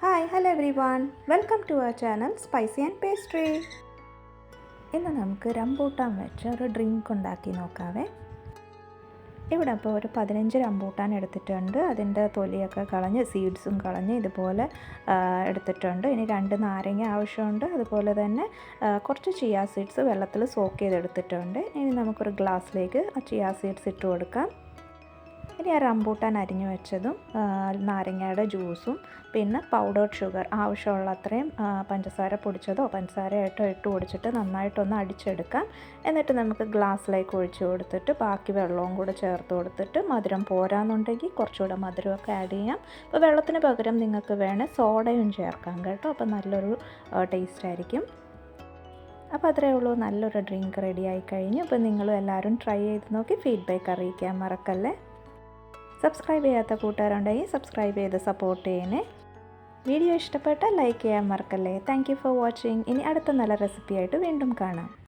Hello everyone. Welcome to our channel Spicy and Pastry. ഇന്ന് നമുക്ക് rambutan വെച്ച് ഒരു ഡ്രിങ്ക് ഉണ്ടാക്കി നോക്കാവേ. ഇവിടെ അപ്പോൾ ഒരു 15 റംബൂട്ടാൻ എടുത്തിട്ടുണ്ട്. അതിൻ്റെ തൊലിയൊക്കെ കളഞ്ഞ് സീഡ്സും കളഞ്ഞ് ഇതുപോലെ എടുത്തിട്ടുണ്ട്. ഇനി 2 നാരങ്ങ ആവശ്യമുണ്ട്. അതുപോലെ തന്നെ കുറച്ച് ചിയാ സീഡ്സ് വെള്ളത്തിൽ സോക്ക് ചെയ്തെടുത്തിട്ടുണ്ട്. ഇനി നമുക്കൊരു ഗ്ലാസ്സിലേക്ക് ആ ചിയാ സീഡ്സ് ഇട്ട് കൊടുക്കാം. ഇനി ആ റംബൂട്ടാൻ അരിഞ്ഞു വെച്ചതും നാരങ്ങയുടെ ജ്യൂസും പിന്നെ പൗഡേർഡ് ഷുഗർ ആവശ്യമുള്ള അത്രയും പഞ്ചസാര പൊടിച്ചതോ പഞ്ചസാരയായിട്ടോ ഇട്ട് പൊടിച്ചിട്ട് നന്നായിട്ടൊന്ന് അടിച്ചെടുക്കാം. എന്നിട്ട് നമുക്ക് ഗ്ലാസ്സിലേക്ക് ഒഴിച്ച് കൊടുത്തിട്ട് ബാക്കി വെള്ളവും കൂടെ ചേർത്ത് കൊടുത്തിട്ട് മധുരം പോരാന്നുണ്ടെങ്കിൽ കുറച്ചുകൂടെ മധുരമൊക്കെ ആഡ് ചെയ്യാം. അപ്പോൾ വെള്ളത്തിന് പകരം നിങ്ങൾക്ക് വേണേൽ സോഡയും ചേർക്കാം കേട്ടോ. അപ്പോൾ നല്ലൊരു ടേസ്റ്റ് ആയിരിക്കും. അപ്പോൾ അത്രയേ ഉള്ളൂ, നല്ലൊരു ഡ്രിങ്ക് റെഡി ആയി കഴിഞ്ഞു. അപ്പോൾ നിങ്ങളും എല്ലാവരും ട്രൈ ചെയ്ത് നോക്കി ഫീഡ്ബാക്ക് അറിയിക്കാൻ മറക്കല്ലേ. സബ്സ്ക്രൈബ് ചെയ്യാത്ത കൂട്ടുകാരുണ്ടെങ്കിൽ സബ്സ്ക്രൈബ് ചെയ്ത് സപ്പോർട്ട് ചെയ്യണേ. വീഡിയോ ഇഷ്ടപ്പെട്ടാൽ ലൈക്ക് ചെയ്യാൻ മറക്കല്ലേ. Thank you for watching. ഇനി അടുത്ത നല്ല റെസിപ്പിയായിട്ട് വീണ്ടും കാണാം.